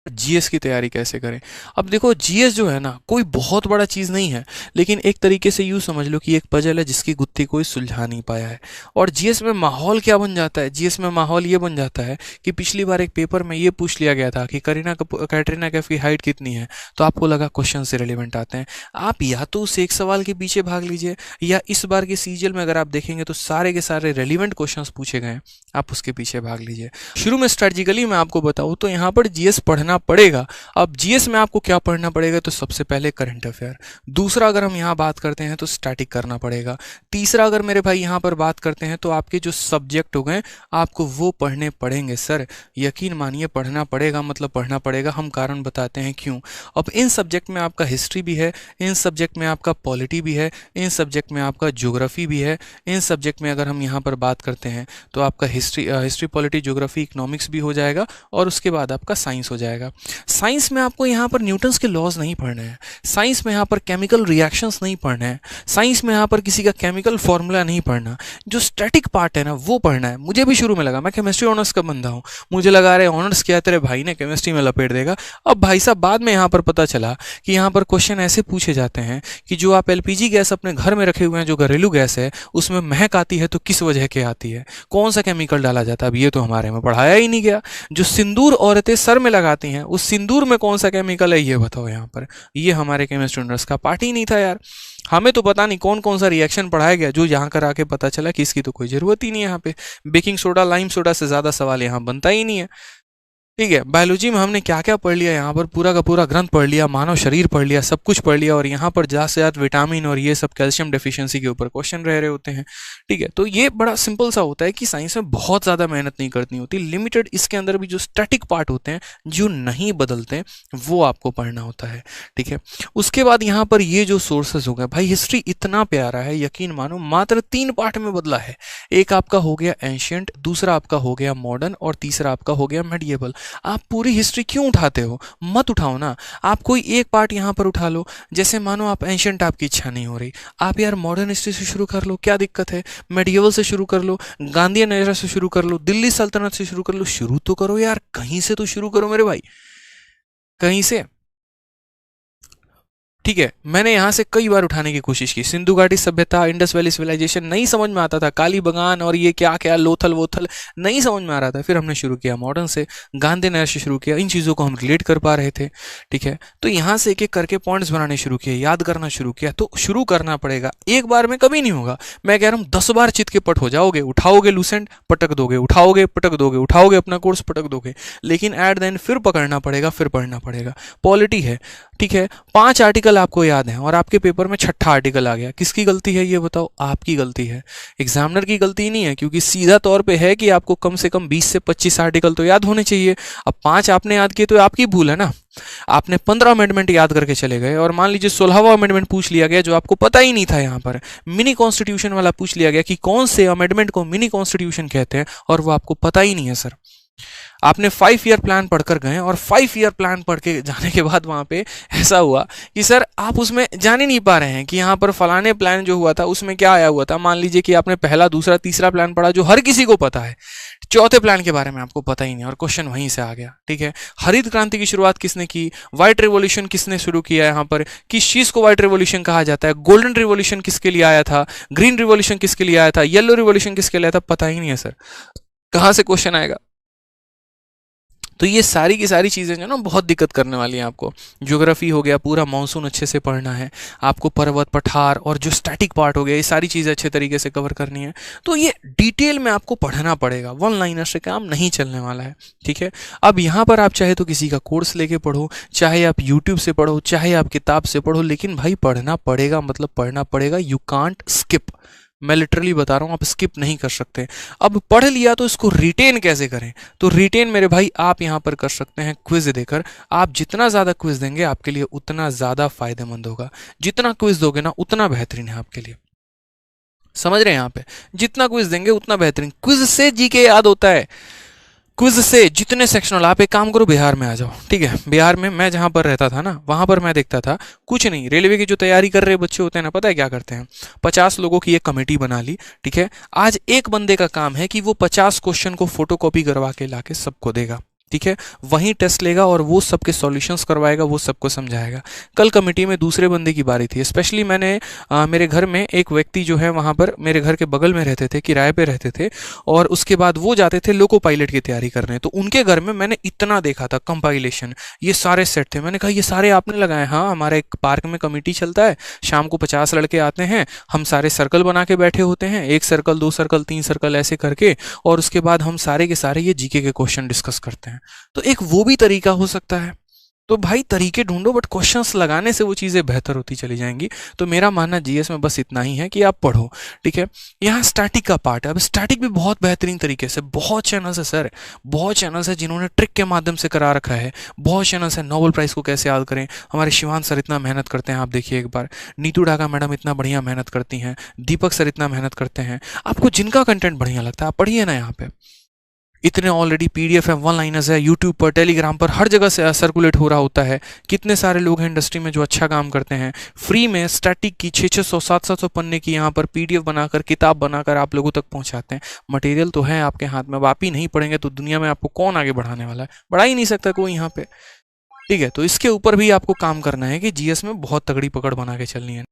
GS की तैयारी कैसे करें। अब देखो जीएस जो है ना कोई बहुत बड़ा चीज़ नहीं है, लेकिन एक तरीके से यूँ समझ लो कि एक पजल है जिसकी गुत्थी कोई सुलझा नहीं पाया है। और जीएस में माहौल क्या बन जाता है, जीएस में माहौल ये बन जाता है कि पिछली बार एक पेपर में ये पूछ लिया गया था कि कैटरीना कैफ की हाइट कितनी है, तो आपको लगा क्वेश्चन से रिलेवेंट आते हैं। आप या तो उस एक सवाल के पीछे भाग लीजिए, या इस बार के सीजीएल में अगर आप देखेंगे तो सारे के सारे रेलिवेंट क्वेश्चंस पूछे गए हैं, आप उसके पीछे भाग लीजिए। शुरू में स्ट्रेटजिकली मैं आपको बताऊं तो यहाँ पर जीएस पढ़ना पड़ेगा। अब जीएस में आपको क्या पढ़ना पड़ेगा, तो सबसे पहले करंट अफेयर, दूसरा अगर हम यहाँ बात करते हैं तो स्टैटिक करना पड़ेगा, तीसरा अगर मेरे भाई यहाँ पर बात करते हैं तो आपके जो सब्जेक्ट हो गए आपको वो पढ़ने पड़ेंगे। सर यकीन मानिए पढ़ना पड़ेगा, मतलब पढ़ना पड़ेगा। हम कारण बताते हैं क्यों। अब इन सब्जेक्ट में आपका हिस्ट्री भी है, इन सब्जेक्ट में आपका पॉलिटी भी है, इन सब्जेक्ट में आपका ज्योग्राफी भी है, इन सब्जेक्ट में अगर हम यहाँ पर बात करते हैं तो आपका हिस्ट्री पॉलिटी ज्योग्राफी इकोनॉमिक्स भी हो जाएगा, और उसके बाद आपका साइंस हो जाएगा। साइंस में आपको यहाँ पर न्यूटन्स के लॉज नहीं पढ़ने हैं, साइंस में यहाँ पर केमिकल रिएक्शंस नहीं पढ़ने हैं, साइंस में यहाँ पर किसी का केमिकल फॉर्मूला नहीं पढ़ना। जो स्टैटिक पार्ट है ना वो पढ़ना है। मुझे भी शुरू में लगा, मैं केमिस्ट्री ऑनर्स का बंदा हूँ, मुझे लगा रहे ऑनर्स किया तेरे भाई ने केमिस्ट्री में लपेट देगा। अब भाई साहब बाद में यहाँ पर पता चला कि यहाँ पर क्वेश्चन ऐसे पूछे जाते हैं कि जो आप एलपीजी गैस अपने घर में रखे हुए हैं, जो घरेलू गैस है, उसमें महक आती है तो किस वजह के आती है, कौन सा केमिकल डाला जाता है, अब ये तो हमारे में पढ़ाया ही नहीं गया। जो सिंदूर औरतें सर में लगाती हैं उस सिंदूर में कौन सा केमिकल है ये बताओ यहाँ पर, ये हमारे केमिस्ट्री ऑनर्स का पार्ट ही नहीं था यार। हमें तो पता नहीं कौन कौन सा रिएक्शन पढ़ाया गया जो यहाँ कर आके पता चला कि इसकी तो कोई ज़रूरत ही नहीं है। यहाँ पे बेकिंग सोडा लाइम सोडा से ज़्यादा सवाल यहाँ बनता ही नहीं है। ठीक है, बायोलॉजी में हमने क्या क्या पढ़ लिया, यहाँ पर पूरा का पूरा ग्रंथ पढ़ लिया, मानव शरीर पढ़ लिया, सब कुछ पढ़ लिया, और यहाँ पर ज़्यादा से ज़्यादा विटामिन और ये सब कैल्शियम डेफिशिएंसी के ऊपर क्वेश्चन रह रहे होते हैं। ठीक है, तो ये बड़ा सिंपल सा होता है कि साइंस में बहुत ज़्यादा मेहनत नहीं करनी होती, लिमिटेड इसके अंदर भी जो स्टैटिक पार्ट होते हैं जो नहीं बदलते वो आपको पढ़ना होता है। ठीक है, उसके बाद यहाँ पर ये जो सोर्सेज हो गए भाई, हिस्ट्री इतना प्यारा है यकीन मानो, मात्र 3 पार्ट में बदला है। एक आपका हो गया एंशियंट, दूसरा आपका हो गया मॉडर्न, और तीसरा आपका हो गया मेडिएवल। आप पूरी हिस्ट्री क्यों उठाते हो, मत उठाओ ना, आप कोई एक पार्ट यहाँ पर उठा लो। जैसे मानो आप एंशियंट आपकी इच्छा नहीं हो रही, आप यार मॉडर्न हिस्ट्री से शुरू कर लो, क्या दिक्कत है, मेडिएवल से शुरू कर लो, गांधीयन एरा से शुरू कर लो, दिल्ली सल्तनत से शुरू कर लो, शुरू तो करो यार, कहीं से तो शुरू करो मेरे भाई, कहीं से। ठीक है, मैंने यहाँ से कई बार उठाने की कोशिश की, सिंधु घाटी सभ्यता, इंडस वैली सिविलाइजेशन नहीं समझ में आता था, काली बगान और ये क्या क्या लोथल वोथल नहीं समझ में आ रहा था, फिर हमने शुरू किया मॉडर्न से, गांधी नगर से शुरू किया, इन चीज़ों को हम रिलेट कर पा रहे थे। ठीक है, तो यहाँ से एक एक करके पॉइंट्स बनाने शुरू किए, याद करना शुरू किया। तो शुरू करना पड़ेगा, एक बार में कभी नहीं होगा। मैं कह रहा हूँ 10 बार चित के पट हो जाओगे, उठाओगे लूसेंट पटक दोगे, उठाओगे पटक दोगे, उठाओगे अपना कोर्स पटक दोगे, लेकिन एट द एंड फिर पकड़ना पड़ेगा, फिर पढ़ना पड़ेगा। पॉलिटी है, ठीक है, 5 आर्टिकल आपको याद है और आपके पेपर में छठा आर्टिकल आ गया, किसकी गलती है ये बताओ, आपकी गलती है, एग्जामिनर की गलती नहीं है, क्योंकि सीधा तौर पे है कि आपको कम से कम 20 से 25 आर्टिकल तो याद होने चाहिए। अब 5 आपने याद किए तो आपकी भूल है ना। आपने 15 अमेंडमेंट याद करके चले गए और मान लीजिए 16वां अमेंडमेंट पूछ लिया गया जो आपको पता ही नहीं था, यहाँ पर मिनी कॉन्स्टिट्यूशन वाला पूछ लिया गया कि कौन से अमेंडमेंट को मिनी कॉन्स्टिट्यूशन कहते हैं, और वो आपको पता ही नहीं है। सर आपने 5 ईयर प्लान पढ़कर गए और 5 ईयर प्लान पढ़ के जाने के बाद वहाँ पे ऐसा हुआ कि सर आप उसमें जान ही नहीं पा रहे हैं कि यहाँ पर फलाने प्लान जो हुआ था उसमें क्या आया हुआ था। मान लीजिए कि आपने पहला दूसरा तीसरा प्लान पढ़ा जो हर किसी को पता है, चौथे प्लान के बारे में आपको पता ही नहीं और क्वेश्चन वहीं से आ गया। ठीक है, हरित क्रांति की शुरुआत किसने की, व्हाइट रिवॉल्यूशन किसने शुरू किया, यहाँ पर किस चीज को व्हाइट रिवॉल्यूशन कहा जाता है, गोल्डन रिवॉल्यूशन किसके लिए आया था, ग्रीन रिवॉल्यूशन किसके लिए आया था, येलो रिवॉल्यूशन किसके लिए आया था, पता ही नहीं है सर, कहाँ से क्वेश्चन आएगा। तो ये सारी की सारी चीज़ें जो ना बहुत दिक्कत करने वाली हैं आपको। ज्योग्राफी हो गया, पूरा मानसून अच्छे से पढ़ना है आपको, पर्वत पठार और जो स्टैटिक पार्ट हो गया, ये सारी चीज़ें अच्छे तरीके से कवर करनी है। तो ये डिटेल में आपको पढ़ना पड़ेगा, वन लाइनर से काम नहीं चलने वाला है। ठीक है, अब यहाँ पर आप चाहे तो किसी का कोर्स लेके पढ़ो, चाहे आप यूट्यूब से पढ़ो, चाहे आप किताब से पढ़ो, लेकिन भाई पढ़ना पड़ेगा, मतलब पढ़ना पड़ेगा। यू कांट स्किप, मैं लिटरली बता रहा हूँ, आप स्किप नहीं कर सकते। अब पढ़ लिया तो इसको रिटेन कैसे करें, तो रिटेन मेरे भाई आप यहाँ पर कर सकते हैं क्विज देकर। आप जितना ज़्यादा क्विज देंगे आपके लिए उतना ज़्यादा फायदेमंद होगा, जितना क्विज दोगे ना उतना बेहतरीन है आपके लिए। समझ रहे हैं, यहाँ पे जितना क्विज देंगे उतना बेहतरीन। क्विज से जीके याद होता है, क्विज से जितने सेक्शनल। आप एक काम करो, बिहार में आ जाओ। ठीक है, बिहार में मैं जहां पर रहता था ना, वहां पर मैं देखता था कुछ नहीं, रेलवे की जो तैयारी कर रहे बच्चे होते हैं ना, पता है क्या करते हैं, 50 लोगों की एक कमेटी बना ली। ठीक है, आज एक बंदे का काम है कि वो 50 क्वेश्चन को फोटोकॉपी करवा के लाके सबको देगा। ठीक है, वहीं टेस्ट लेगा और वो सबके सॉल्यूशंस करवाएगा, वो सबको समझाएगा। कल कमेटी में दूसरे बंदे की बारी थी। स्पेशली मैंने मेरे घर में एक व्यक्ति जो है वहाँ पर मेरे घर के बगल में रहते थे, किराए पे रहते थे, और उसके बाद वो जाते थे लोको पायलट की तैयारी करने। तो उनके घर में मैंने इतना देखा था कंपाइलेशन, ये सारे सेट थे। मैंने कहा ये सारे आपने लगाए? हाँ, हमारे एक पार्क में कमेटी चलता है, शाम को 50 लड़के आते हैं, हम सारे सर्कल बना के बैठे होते हैं, 1 सर्कल 2 सर्कल 3 सर्कल ऐसे करके, और उसके बाद हम सारे के सारे ये जीके के क्वेश्चन डिस्कस करते हैं। तो एक वो भी तरीका हो सकता है। तो भाई तरीके ढूंढो, बट क्वेश्चंस लगाने से वो चीज़ें बेहतर होती चली जाएंगी। तो मेरा मानना जीएस में बस इतना ही है कि आप पढ़ो, ठीक है। यहाँ स्टैटिक का पार्ट है। अब स्टैटिक भी बहुत बेहतरीन तरीके से, बहुत चैनल्स है सर, बहुत चैनल्स है जिन्होंने ट्रिक के माध्यम से करा रखा है। बहुत चैनल्स है, नोबेल प्राइज़ को कैसे याद करें, हमारे शिवान सर इतना मेहनत करते हैं, आप देखिए एक बार। नीतू ढाका मैडम इतना बढ़िया मेहनत करती हैं, दीपक सर इतना मेहनत करते हैं। आपको जिनका कंटेंट बढ़िया लगता है आप पढ़िए ना। यहाँ पे इतने ऑलरेडी पीडीएफ है, वन लाइनर्स है, यूट्यूब पर, टेलीग्राम पर, हर जगह से सर्कुलेट हो रहा होता है। कितने सारे लोग हैं इंडस्ट्री में जो अच्छा काम करते हैं। फ्री में स्टैटिक की 600 700 पन्ने की यहाँ पर पीडीएफ बनाकर, किताब बनाकर आप लोगों तक पहुँचाते हैं। मटेरियल तो है आपके हाथ में, अब आप ही नहीं पढ़ेंगे तो दुनिया में आपको कौन आगे बढ़ाने वाला है? बढ़ा ही नहीं सकता कोई यहाँ पे, ठीक है। तो इसके ऊपर भी आपको काम करना है कि जीएस में बहुत तगड़ी पकड़ बना के चलनी है।